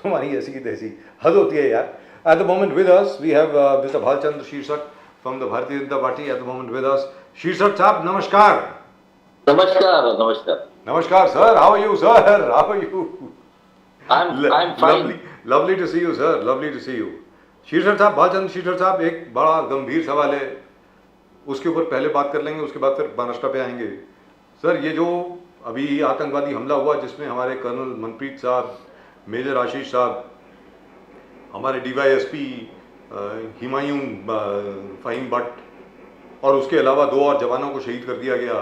तुम्हारी ऐसी की तैसी हद होती है यार. At the moment with us we have Mr. Bhalchandra Shirsak from the Bharatiya Janata Party. At the moment with us, Shirsak साहब नमस्कार. नमस्कार नमस्कार. नमस्कार sir. How are you sir? How are you? I'm fine. Lovely to see you sir. Lovely to see you. शीरसर साहब, भालचंद्र शीरसर साहब, एक बड़ा गंभीर सवाल है, उसके ऊपर पहले बात कर लेंगे, उसके बाद फिर महाराष्ट्र पे आएंगे. सर, ये जो अभी आतंकवादी हमला हुआ जिसमें हमारे कर्नल मनप्रीत साहब, मेजर आशीष साहब, हमारे डीवाईएसपी हिमायूं फ़हीम भट्ट और उसके अलावा 2 और जवानों को शहीद कर दिया गया.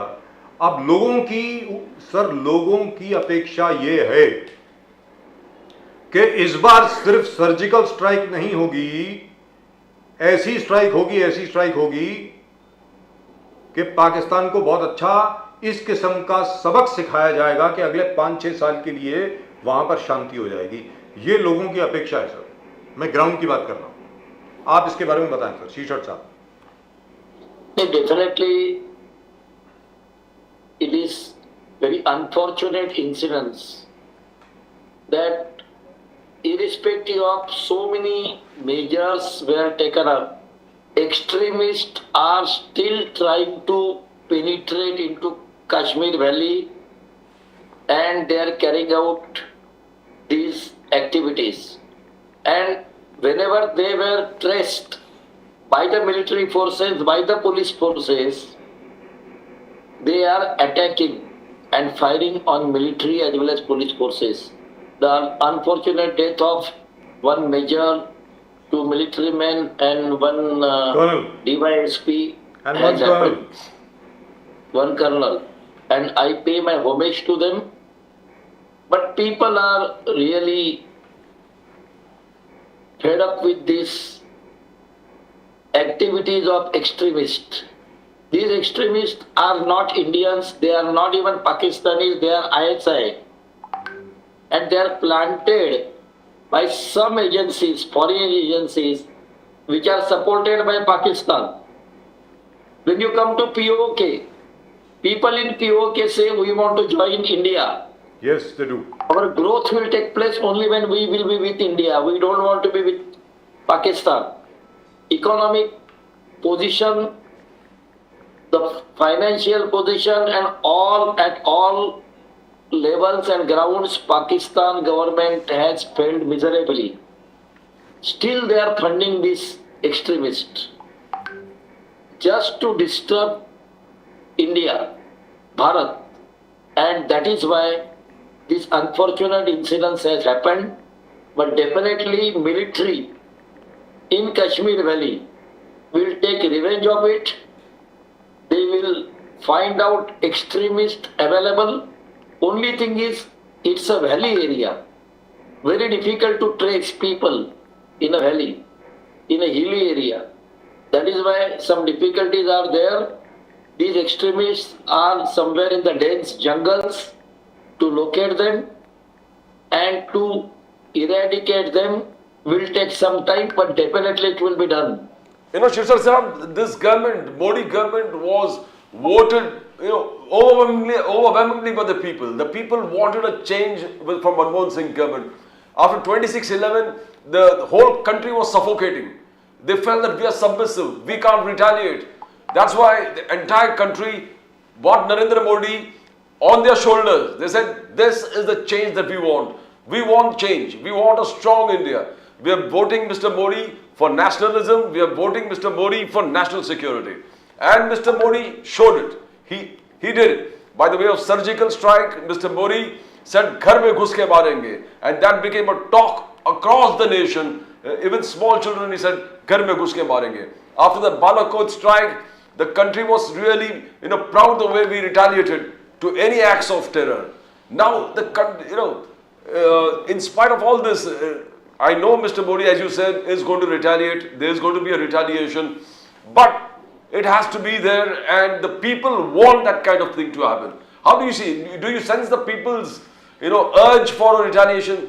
अब लोगों की अपेक्षा ये है कि इस बार सिर्फ सर्जिकल स्ट्राइक नहीं होगी, ऐसी स्ट्राइक होगी कि पाकिस्तान को बहुत अच्छा इस किस्म का सबक सिखाया जाएगा कि अगले 5-6 साल के लिए वहां पर शांति हो जाएगी. ये लोगों की अपेक्षा है सर. मैं ग्राउंड की बात कर रहा हूं, आप इसके बारे में बताएं सर. शीर्षक साहब. Definitely, it is very unfortunate incidents that irrespective of so many measures were taken up, extremists are still trying to penetrate into Kashmir Valley and they are carrying out these activities. And whenever they were traced by the military forces, by the police forces, they are attacking and firing on military as well as police forces. The unfortunate death of one major, 2 military men and one DYSP and has happened. One colonel. And I pay my homage to them. But people are really fed up with these activities of extremists. These extremists are not Indians, they are not even Pakistanis, they are ISI. And they are planted by some agencies, foreign agencies, which are supported by Pakistan. When you come to POK, people in POK say we want to join India. Yes, they do. Our growth will take place only when we will be with India. We don't want to be with Pakistan. Economic position, the financial position and at all levels and grounds, Pakistan government has failed miserably. Still they are funding these extremists just to disturb India, Bharat. And that is why this unfortunate incident has happened. But definitely military in Kashmir Valley will take revenge of it. They will find out extremists available. Only thing is, it's a valley area. Very difficult to trace people in a valley, in a hilly area. That is why some difficulties are there. These extremists are somewhere in the dense jungles. To locate them and to eradicate them will take some time, but definitely it will be done. You know, Shirsak Sahab, this government, Modi government was voted, overwhelmingly by the people. The people wanted a change from Manmohan Singh government. After 26/11, the whole country was suffocating. They felt that we are submissive, we can't retaliate. That's why the entire country brought Narendra Modi on their shoulders. They said, this is the change that we want. We want change. We want a strong India. We are voting Mr. Modi for nationalism. We are voting Mr. Modi for national security. And Mr. Modi showed it. He did it. By the way of surgical strike, Mr. Modi said, "Ghar mein ghus ke marenge." And that became a talk across the nation. Even small children, he said, "Ghar mein ghus ke marenge." After the Balakot strike, the country was really, proud the way we retaliated to any acts of terror. Now, in spite of all this, I know Mr. Modi, as you said, is going to retaliate. There is going to be a retaliation. But it has to be there, and the people want that kind of thing to happen. How do you see it? Do you sense the people's, urge for a retaliation?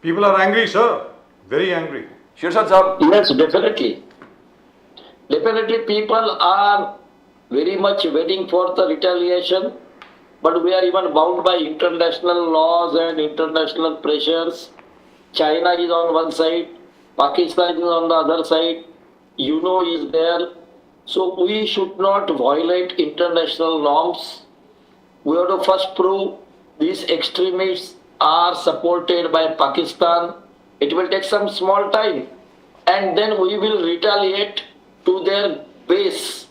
People are angry, sir. Very angry. Shirsak Sahab? Yes, definitely. Definitely people are very much waiting for the retaliation, but we are even bound by international laws and international pressures. China is on one side, Pakistan is on the other side, UNO is there. So we should not violate international norms. We have to first prove these extremists are supported by Pakistan. It will take some small time, and then we will retaliate to their base.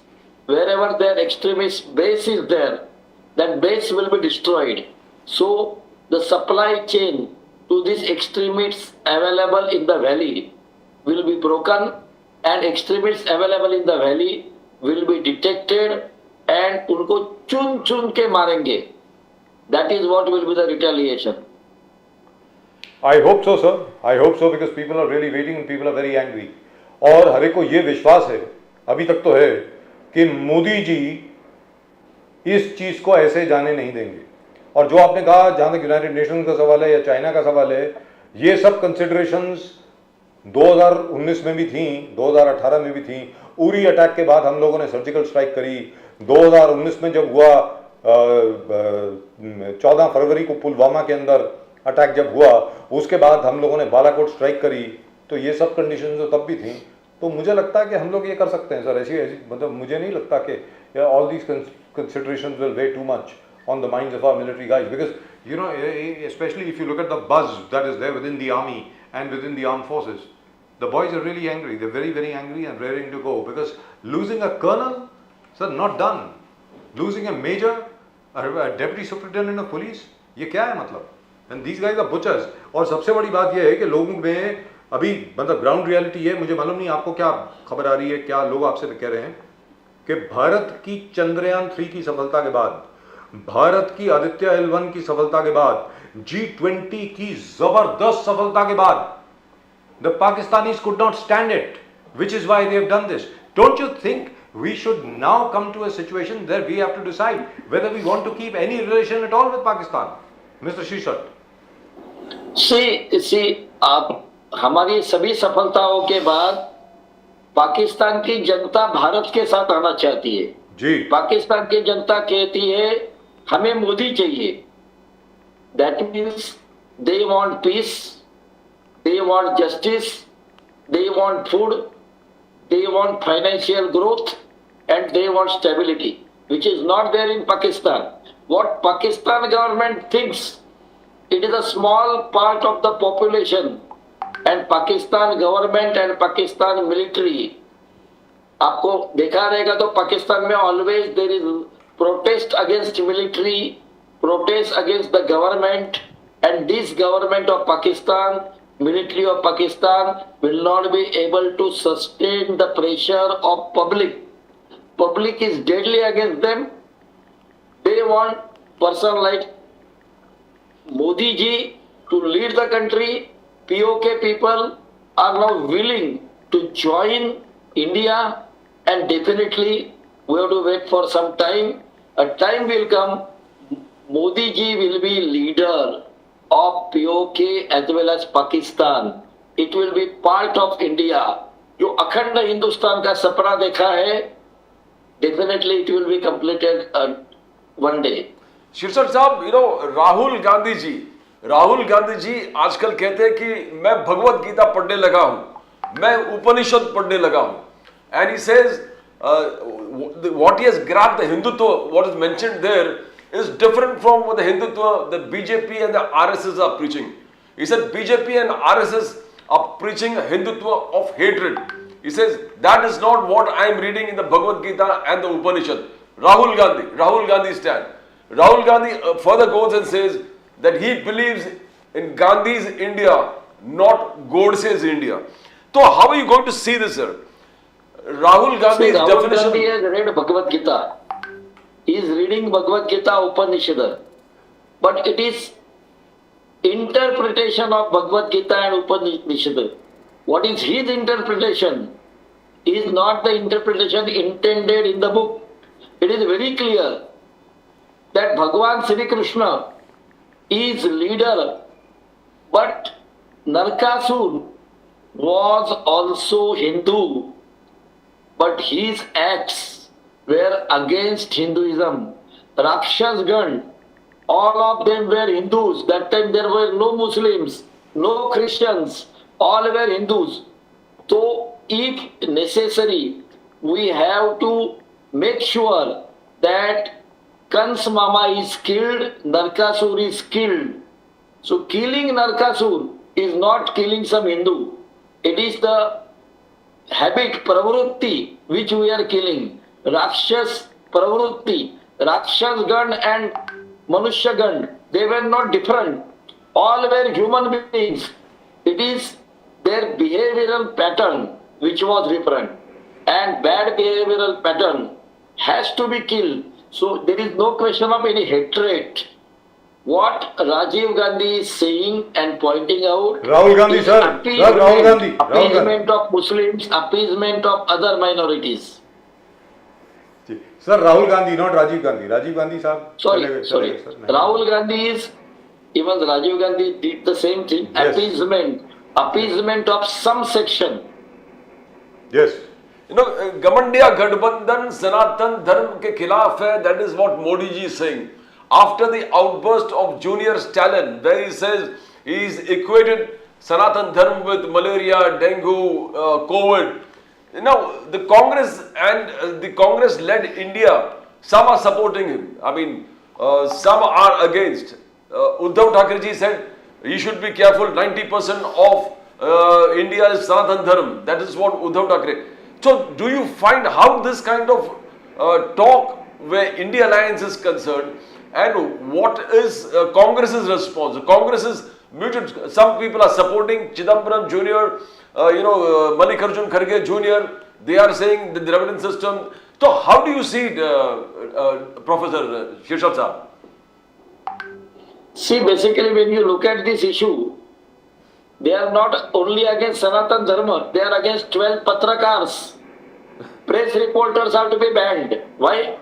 Wherever their extremist base is there, that base will be destroyed. So the supply chain to these extremists available in the valley will be broken, and extremists available in the valley will be detected and उनको चुन चुन के मारेंगे. That is what will be the retaliation. I hope so, sir. I hope so because people are really waiting and people are very angry. और हर एक को ये विश्वास है, अभी तक तो है, कि मोदी जी इस चीज को ऐसे जाने नहीं देंगे. और जो आपने कहा, जहां तक यूनाइटेड नेशंस का सवाल है या चाइना का सवाल है, ये सब कंसिडरेशंस 2019 में भी थी, 2018 में भी थी. उरी अटैक के बाद हम लोगों ने सर्जिकल स्ट्राइक करी. 2019 में जब हुआ 14 फरवरी को पुलवामा के अंदर अटैक जब हुआ, उसके बाद हम लोगों ने बालाकोट स्ट्राइक करी. तो ये सब कंडीशन तो तब भी थी. तो मुझे लगता है कि हम लोग ये कर सकते हैं सर. ऐसी मतलब मुझे नहीं लगता कि all these considerations will weigh too much on the minds of our military guys, because you know, especially if you look at the buzz that is there within the army and within the armed forces, the boys are really angry. They're very, very angry and raring to go, because losing a colonel, sir, not done. Losing a major, a deputy superintendent of police, ये क्या है मतलब? And these guys are butchers. और सबसे बड़ी बात ये है कि लोगों में अभी मतलब ग्राउंड रियलिटी है, मुझे मालूम नहीं आपको क्या खबर आ रही है, क्या लोग आपसे कह रहे हैं कि भारत की चंद्रयान 3 की सफलता के बाद, भारत की आदित्य L1 की सफलता के बाद, G20 की जबरदस्त सफलता के बाद, the Pakistanis could not stand it, which is why they have done this. Don't you think we should now come to a situation where we have to decide whether we want to keep any relation at all with Pakistan, Mr. Shishat? See, आप हमारी सभी सफलताओं के बाद पाकिस्तान की जनता भारत के साथ आना चाहती है जी. पाकिस्तान की जनता कहती है हमें मोदी चाहिए. That means they want piece, they want justice, they want food, they want financial growth and they want stability, which is not there in Pakistan. What Pakistan government thinks, it is a small part of the population, and Pakistan government and Pakistan military, आपको देखा रहेगा तो पाकिस्तान में always there is protest against military, protest against the government, and this government of Pakistan, military of Pakistan will not be able to sustain the pressure of public. Public is deadly against them. They want person like Modi ji to lead the country. POK people are now willing to join India, and definitely we have to wait for some time. A time will come, Modi ji will be leader of POK as well as Pakistan. It will be part of India. जो अखंड हिंदुस्तान का सपना देखा है, definitely it will be completed one day. शीर्षक साहब, राहुल गांधी जी आजकल कहते हैं कि मैं भगवत गीता पढ़ने लगा हूं, मैं उपनिषद पढ़ने लगा हूं, and he says what he has grabbed, the Hindutva, what is mentioned there is different from what the Hindutva, the BJP and the RSS are preaching. He said BJP and RSS are preaching Hindutva of hatred. He says that is not what I am reading in the Bhagavad Gita and the Upanishad. Rahul Gandhi stand. Rahul Gandhi further goes and says that he believes in Gandhi's India, not Godse's India. So how are you going to see this, sir? Rahul Gandhi's definition. Gandhi has read Bhagavad Gita. He is reading Bhagavad Gita Upanishad, but it is interpretation of Bhagavad Gita and Upanishad. What is his interpretation is not the interpretation intended in the book. It is very clear that Bhagavan Sri Krishna is leader, but Narkasur was also Hindu, but his acts were against Hinduism. Rakshasgan, all of them were Hindus. That time there were no Muslims. no Christians, all were Hindus. So, if necessary, we have to make sure that Kans Mama is killed, Narkasur is killed. So, killing Narkasur is not killing some Hindu. It is the habit, pravrutti, which we are killing. Rakshas pravrutti, Rakshas Gan and Manushya Gan, they were not different. All were human beings. It is their behavioral pattern which was different. And bad behavioral pattern has to be killed. So there is no question of any hatred. What Rajiv Gandhi is saying and pointing out Rahul Gandhi, is sir. Sir, Rahul Gandhi. Rahul Gandhi. appeasement of Muslims, appeasement of other minorities. Sir, Rahul Gandhi, not Rajiv Gandhi. Rajiv Gandhi, sir. Sorry. Rahul Gandhi is, even Rajiv Gandhi did the same thing, Yes. appeasement of some section. Yes. You know, Gamandiya Gadbandhan Sanatan Dharm ke khilaf hai, that is what Modi ji is saying. After the outburst of Junior Stalin, where he says he's equated Sanatan Dharm with malaria, dengue, COVID. You know, the Congress and the Congress-led India, some are supporting him. I mean, some are against. Uddhav Thackeray ji said he should be careful. 90% of India is Sanatan Dharm. That is what Uddhav Thackeray. So, do you find how this kind of talk where India Alliance is concerned, and what is Congress's response? Congress is muted. Some people are supporting Chidambaram Jr., Mallikarjun Kharge Jr. They are saying the Dravidian system. So, how do you see it, Professor Shirshad Saab? See, basically, when you look at this issue, they are not only against Sanatan Dharma, they are against 12 Patrakars. Press reporters have to be banned. Why?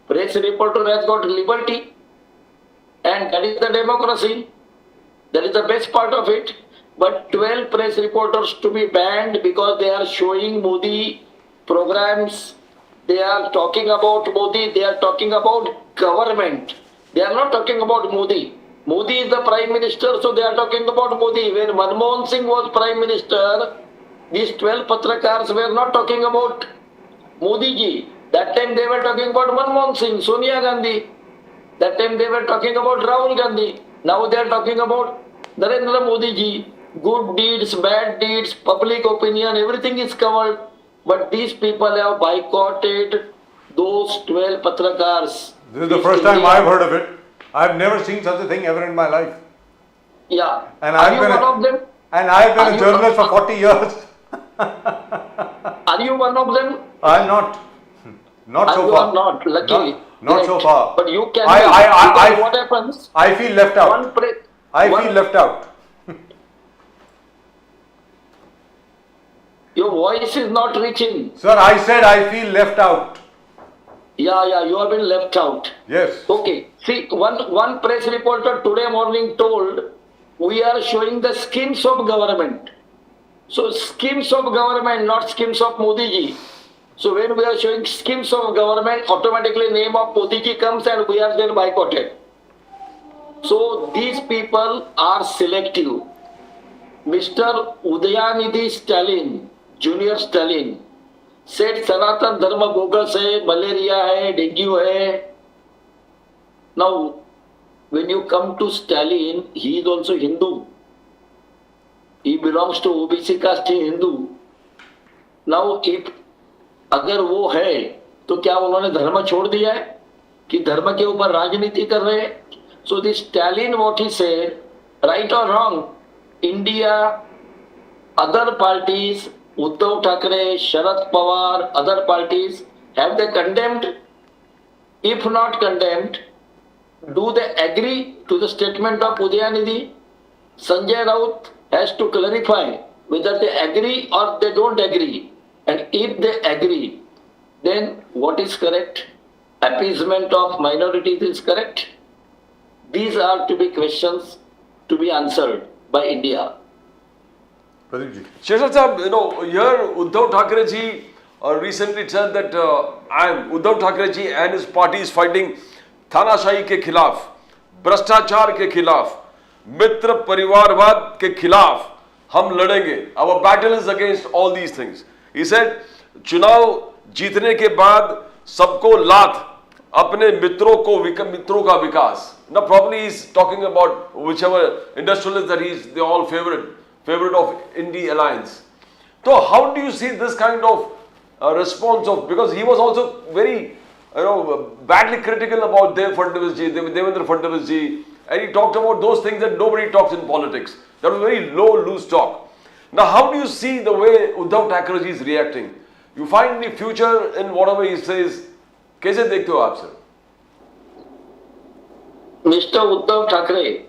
Press reporter has got liberty, and that is the democracy. That is the best part of it. But 12 press reporters to be banned because they are showing Modi programs, they are talking about Modi, they are talking about government. They are not talking about Modi. Modi is the Prime Minister, so they are talking about Modi. When Manmohan Singh was Prime Minister, these 12 Patrakars were not talking about Modi ji. That time they were talking about Manmohan Singh, Sonia Gandhi. That time they were talking about Rahul Gandhi. Now they are talking about Narendra Modi ji. Good deeds, bad deeds, public opinion, everything is covered. But these people have boycotted those 12 Patrakars. This is the first time I've heard of it. I've never seen such a thing ever in my life. Yeah. And Are you one of them? And I've been a journalist for 40 years. Are you one of them? I'm not. Not so You far. are not, luckily. Not so far. But you can I what happens? I feel left out. I feel left out. Your voice is not reaching. Sir, I said I feel left out. Yeah, you have been left out. Yes. Okay. See, one press reporter today morning told, we are showing the schemes of government. So schemes of government, not schemes of Modi ji. So when we are showing schemes of government, automatically name of Modi ji comes and we are then boycotted. So these people are selective. Mr. Udayanidhi Stalin, Junior Stalin, said Sanatan Dharma bogus hai, malaria hai, dengue hai. Now, when you come to Stalin, he is also Hindu. He belongs to OBC caste Hindu. Now, if अगर वो है तो क्या उन्होंने धर्म छोड़ दिया है कि धर्म के ऊपर राजनीति कर रहे हैं? So this Stalin, what he said, right or wrong, India, other parties, Uddhav Thackeray, Sharad Pawar, other parties, have they condemned? If not condemned, do they agree to the statement of Udayanidhi? Sanjay Raut has to clarify whether they agree or they don't agree. And if they agree, then what is correct? Appeasement of minorities is correct? These are to be questions to be answered by India. Shirshad Sahab, here Uddhav Thackeray ji recently said that Uddhav Thackeray ji and his party is fighting थानाशाही के खिलाफ, भ्रष्टाचार के खिलाफ. मित्र परिवारवाद के खिलाफ हम लड़ेंगे. Our battle is against all these things. He said, चुनाव जीतने के बाद सबको लाथ अपने मित्रों का विकास. Now probably he's talking about whichever industrialist that they all favorite of Indie Alliance. So how do you see this kind of response of, because he was also very badly critical about Devendra Fadnavis ji, and he talked about those things that nobody talks in politics. That was very loose talk. Now how do you see the way Uddhav Thackeray ji is reacting? You find the future in whatever he says. कैसे देखते हो आप sir? Mr. Uddhav Thackeray,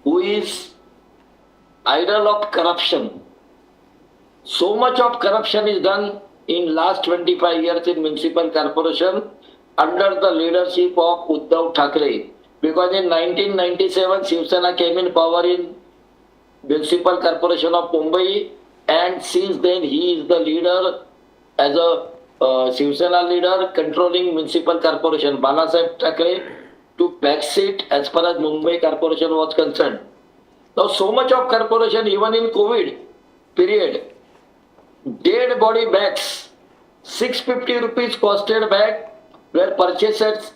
who is idol of corruption. So much of corruption is done in last 25 years in municipal corporation under the leadership of Uddhav Thackeray. Because in 1997, Shiv Sena came in power in municipal corporation of Mumbai, and since then he is the leader as a Shiv Sena leader controlling municipal corporation. Bala Sahib Thackeray took back seat as far as Mumbai corporation was concerned. Now so much of corporation, even in COVID period, dead body bags, 650 rupees costed bag were purchased at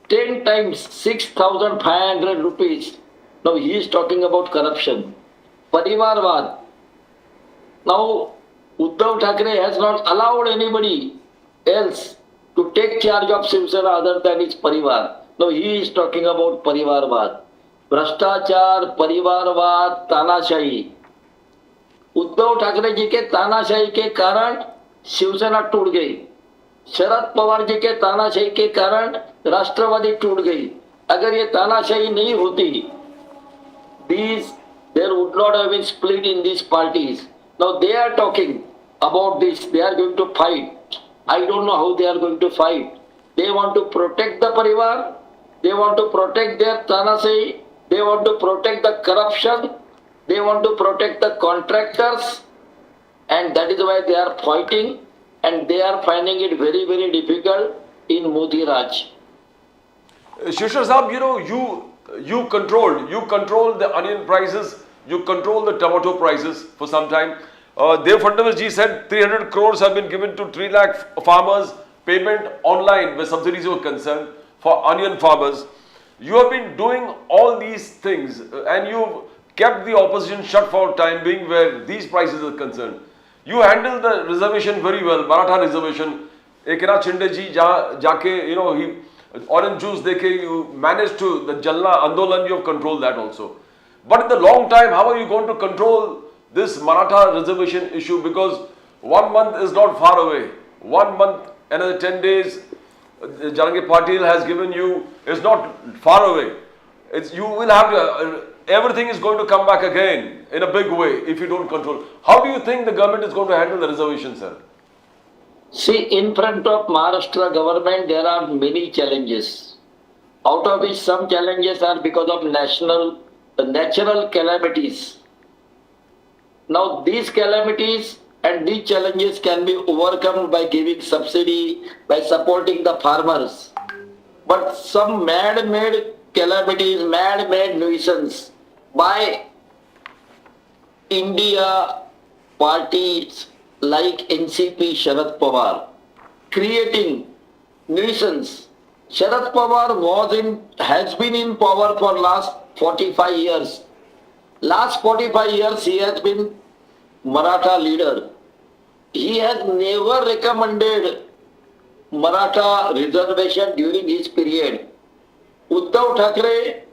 10 times 6,500 rupees. Now he is talking about corruption. Parivarvad. Now Uddhav Thackeray has not allowed anybody else to take charge of Shiv Sena other than his parivar. Now he is talking about parivarvad. भ्रष्टाचार, परिवारवाद, तानाशाही. उद्धव ठाकरे जी के तानाशाही के कारण शिवसेना टूट गई. शरद पवार जी के तानाशाही के कारण राष्ट्रवादी टूट गई. अगर ये तानाशाही नहीं होती, there would not have been split in these parties. Now they are talking about this. They are going to fight. I don't know how they are going to fight. They want to protect the parivar. They want to protect their tanasahi. They want to protect the corruption. They want to protect the contractors. And that is why they are fighting. And they are finding it very, very difficult in Modi Raj. Shishir Saab, you controlled the onion prices. You control the tomato prices for some time. Dev Fadnavis ji said 300 crores have been given to 3 lakh farmers, payment online where subsidies were concerned for onion farmers. You have been doing all these things and you've kept the opposition shut for time being where these prices are concerned. You handled the reservation very well, Maratha reservation. Eknath Shinde ji jaake, orange juice dekhe, you managed to, the Jalna Andolan, you have controlled that also. But in the long time, how are you going to control this Maratha reservation issue? Because 1 month is not far away. 1 month, another 10 days, Janagi Patil has given you, is not far away. You will have to, everything is going to come back again in a big way if you don't control. How do you think the government is going to handle the reservation, sir? See, in front of Maharashtra government, there are many challenges. Out of which some challenges are because of natural calamities. Now these calamities and these challenges can be overcome by giving subsidy, by supporting the farmers. But some man-made calamities, man-made nuisance by India parties like NCP Sharad Pawar, creating nuisance. Sharad Pawar has been in power for last 45 years. Last 45 years he has been Maratha leader. He has never recommended Maratha reservation during his period. Uddhav Thackeray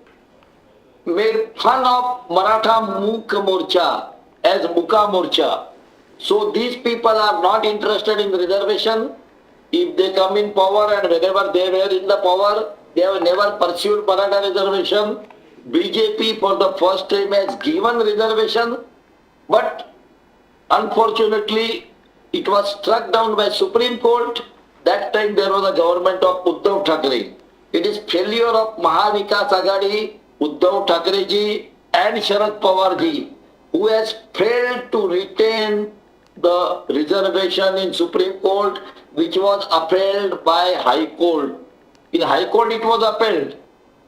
made fun of Maratha Mukha Morcha as Mukha Morcha. So these people are not interested in reservation. If they come in power and whenever they were in the power, they have never pursued Maratha reservation. BJP for the first time has given reservation, but unfortunately it was struck down by Supreme Court. That time there was a government of Uddhav Thackeray. It is failure of Mahavikas Aghadi, Uddhav Thackeray ji and Sharad Pawar ji, who has failed to retain the reservation in Supreme Court, which was upheld by High Court. In High Court it was upheld.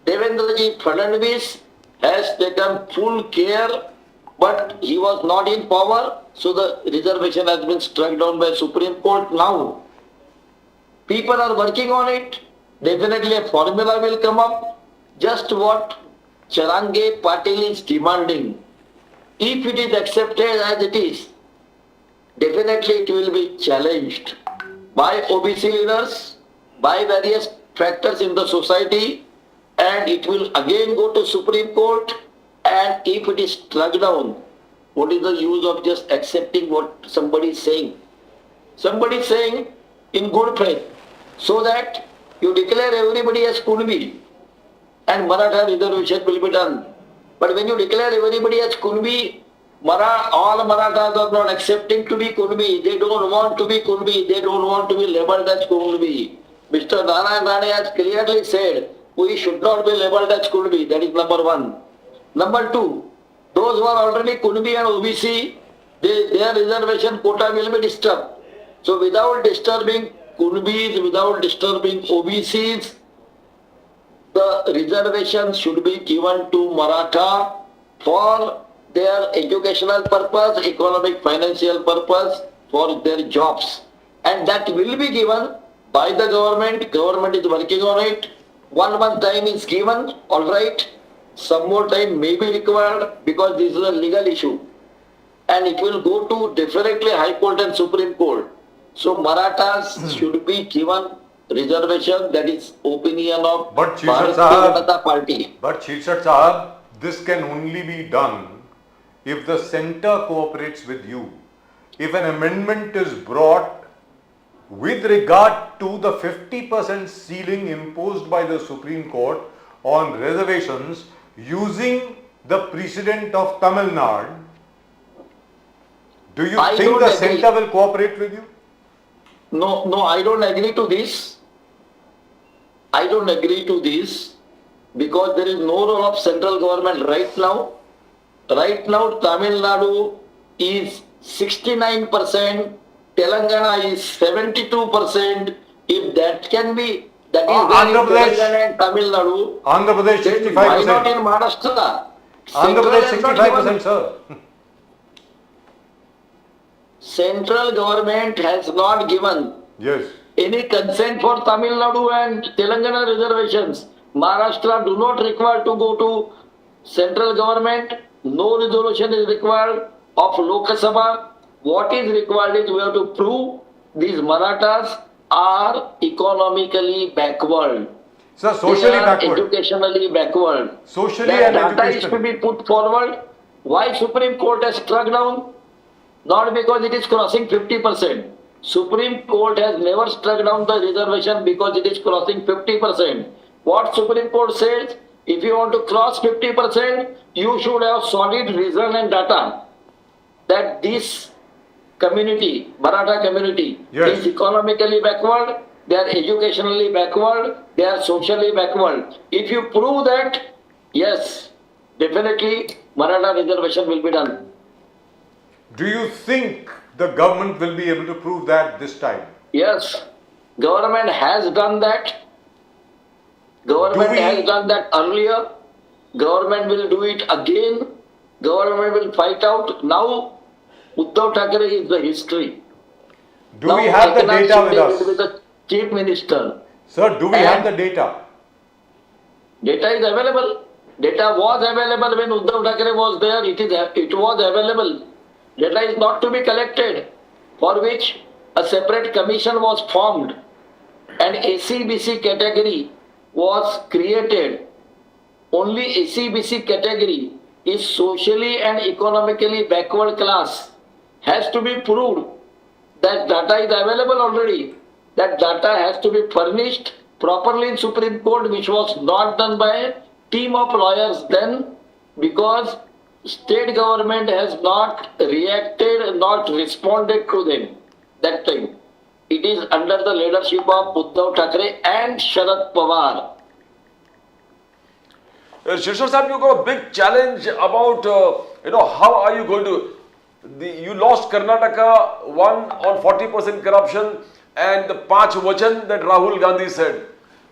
Devendra ji Fadnavis has taken full care, but he was not in power, so the reservation has been struck down by Supreme Court now. People are working on it. Definitely a formula will come up. Just what Charange Patil is demanding. If it is accepted as it is, definitely it will be challenged by OBC leaders, by various factors in the society, and it will again go to Supreme Court. And if it is struck down, what is the use of just accepting what somebody is saying? Somebody is saying in good faith, so that you declare everybody as Kunbi and Maratha reservation will be done. But when you declare everybody as Kunbi, all Marathas are not accepting to be Kunbi. They don't want to be Kunbi. They don't want to be labeled as Kunbi. Mr. Narayan Rane has clearly said, we should not be labeled as Kunbi. That is number one. Number two, those who are already Kunbi and OBC, their reservation quota will be disturbed. So without disturbing Kunbis, without disturbing OBCs, the reservation should be given to Maratha for their educational purpose, economic, financial purpose, for their jobs. And that will be given by the government. Government is working on it. 1 month time is given, all right. Some more time may be required because this is a legal issue. And it will go to definitely High Court and Supreme Court. So Marathas should be given reservation. That is opinion of But Bharatiya Shirshad Janata Party. But Shirshad Sahab, this can only be done if the center cooperates with you. If an amendment is brought with regard to the 50% ceiling imposed by the Supreme Court on reservations using the precedent of Tamil Nadu, do you I think don't the agree. center will cooperate with you? No, I don't agree to this. I don't agree to this because there is no role of central government right now. Right now, Tamil Nadu is 69%, Telangana is 72%. If that can be, that is there in Andhra Pradesh. Telangana and Tamil Nadu, Andhra Pradesh then why not 65%. in Maharashtra? Andhra Central Pradesh has not 65%, given- sir. Central government has not given Yes. any consent for Tamil Nadu and Telangana reservations. Maharashtra do not require to go to central government. No resolution is required of Lok Sabha. What is required is we have to prove these Marathas are economically backward. Sir, socially They are backward. educationally backward. Socially That and data is to educationally. be put forward. Why Supreme Court has struck down? Not because it is crossing 50%. Supreme Court has never struck down the reservation because it is crossing 50%. What Supreme Court says, if you want to cross 50%, you should have solid reason and data that this community, Maratha community, Yes. is economically backward, they are educationally backward, they are socially backward. If you prove that, yes, definitely Maratha reservation will be done. Do you think the government will be able to prove that this time? Yes, government has done that. Government Do we- has done that earlier. Government will do it again. Government will fight out. Now, Uddhav Thackeray is the history. Do Now, we have the Eknath data Shinde with will be us? the chief minister. Sir, do we And- have the data? Data is available. Data was available when Uddhav Thackeray was there. It was available. Data is not to be collected, for which a separate commission was formed. And ACBC category was created. Only ACBC category is socially and economically backward class. Has to be proved. That data is available already. That data has to be furnished properly in Supreme Court, which was not done by a team of lawyers then, because state government has not reacted, not responded to them that time. It is under the leadership of Uddhav Thackeray and Sharad Pawar. Shirshad Sahib, you got a big challenge about, how are you going to, you lost Karnataka, won on 40% corruption and the 5 vachan that Rahul Gandhi said.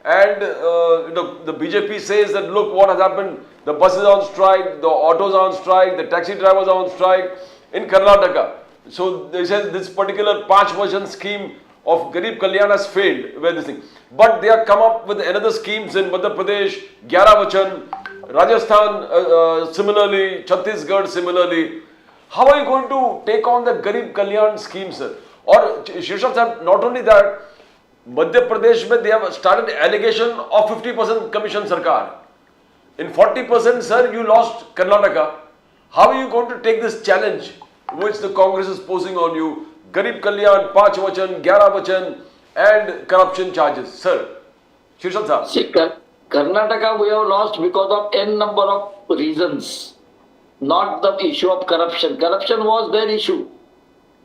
and the BJP says that look what has happened, the buses are on strike, the autos are on strike, the taxi drivers are on strike in Karnataka. So they said this particular 5 scheme of Garib Kalyan has failed, where this thing. But they have come up with another schemes in Madhya Pradesh, 11 Vachan, Rajasthan similarly, Chhattisgarh similarly. How are you going to take on the Garib Kalyan scheme, sir? Or Shirshad sir, not only that, Madhya Pradesh mein they have started allegation of 50% commission sarkar. In 40%, sir, you lost Karnataka. How are you going to take this challenge which the Congress is posing on you? Garib Kalyan, 5 Vachan, 11 Vachan and corruption charges. Sir, Shirshad sir. See, Karnataka we have lost because of n number of reasons, not the issue of corruption. Corruption was their issue,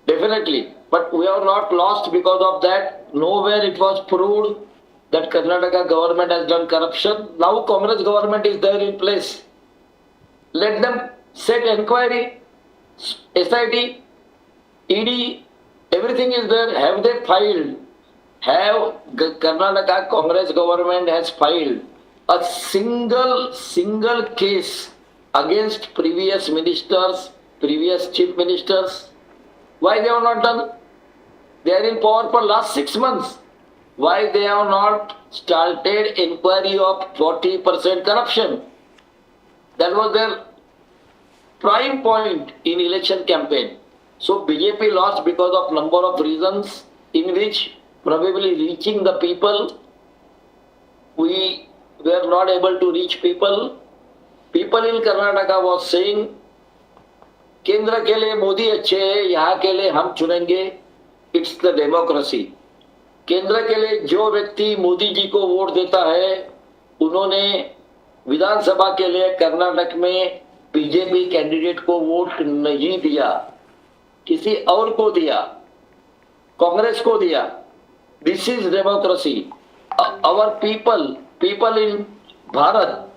definitely. But we have not lost because of that. Nowhere it was proved that Karnataka government has done corruption. Now Congress government is there in place. Let them set inquiry, SIT, ED, everything is there. Have they filed? Have Karnataka Congress government has filed a single case against previous ministers, previous chief ministers? Why they have not done? They are in power for last 6 months. Why they have not started inquiry of 40% corruption? That was their prime point in election campaign. So BJP lost because of number of reasons, in which probably reaching the people, we were not able to reach people. People in Karnataka was saying, केंद्र के लिए मोदी अच्छे हैं, यहाँ के लिए हम चुनेंगे. It's the democracy. केंद्र के लिए जो व्यक्ति मोदी जी को वोट देता है, उन्होंने विधानसभा के लिए कर्नाटक में बीजेपी कैंडिडेट को वोट नहीं दिया, किसी और को दिया, कांग्रेस को दिया. This is democracy. Our people in Bharat,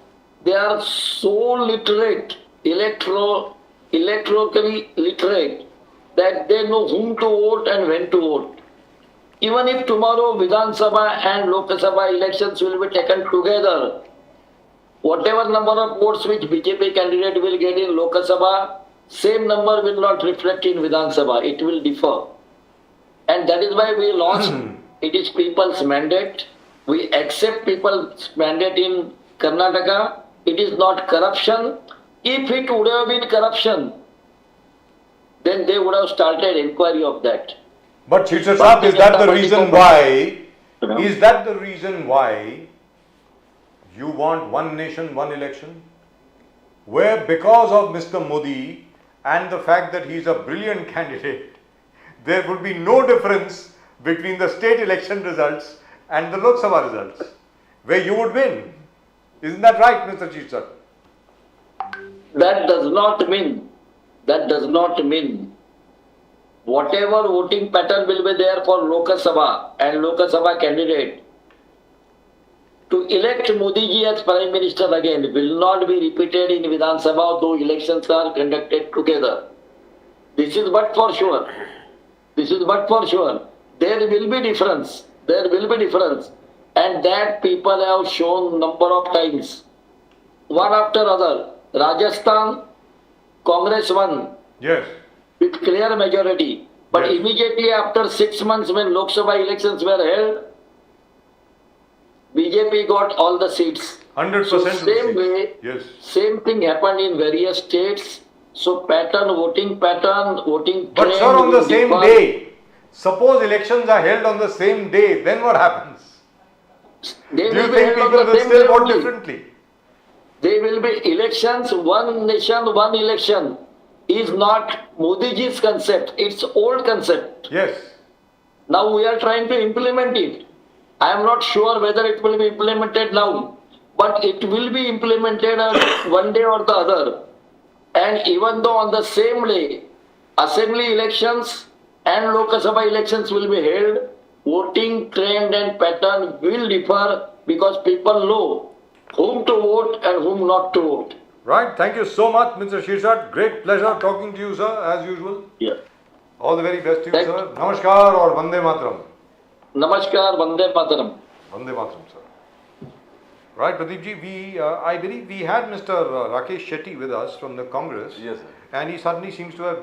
they are so literate, electorally literate, that they know whom to vote and when to vote. Even if tomorrow Vidhan Sabha and Lok Sabha elections will be taken together, whatever number of votes which BJP candidate will get in Lok Sabha, same number will not reflect in Vidhan Sabha. It will differ. And that is why we lost. It is people's mandate. We accept people's mandate in Karnataka. It is not corruption. If it would have been corruption, then they would have started inquiry of that. But Shirshad Saab, is that the reason why? Is that the reason why you want one nation, one election? Where because of Mr. Modi and the fact that he is a brilliant candidate, there would be no difference between the state election results and the Lok Sabha results, where you would win. Isn't that right, Mr. Chief Sir? That does not mean whatever voting pattern will be there for Lok Sabha and Lok Sabha candidate to elect Modi ji as Prime Minister again will not be repeated in Vidhan Sabha, though elections are conducted together. This is but for sure. There will be difference. And that people have shown number of times. One after other. Rajasthan, Congress won. Yes. With clear majority. But Yes. immediately after 6 months when Lok Sabha elections were held, BJP got all the seats. 100% So same way, Yes. same thing happened in various states. So voting But trend sir, on the will same differ. day, suppose elections are held on the same day, then what happens? They Do will you be think held on people the will same still day vote only. differently? There will be elections, one nation, one election is not Modi ji's concept, it's old concept. Yes. Now we are trying to implement it. I am not sure whether it will be implemented now, but it will be implemented one day or the other. And even though on the same day, assembly elections and Lok Sabha elections will be held, voting trend and pattern will differ because people know whom to vote and whom not to vote. Right. Thank you so much, Mr. Shirshat. Great pleasure talking to you, sir, as usual. Yeah. All the very best to you, Thank sir. Namaskar or Vande Mataram. Namaskar, Vande Mataram. Vande Mataram, sir. Right, Pradeep ji, I believe we had Mr. Rakesh Shetty with us from the Congress. Yes, sir. And he suddenly seems to have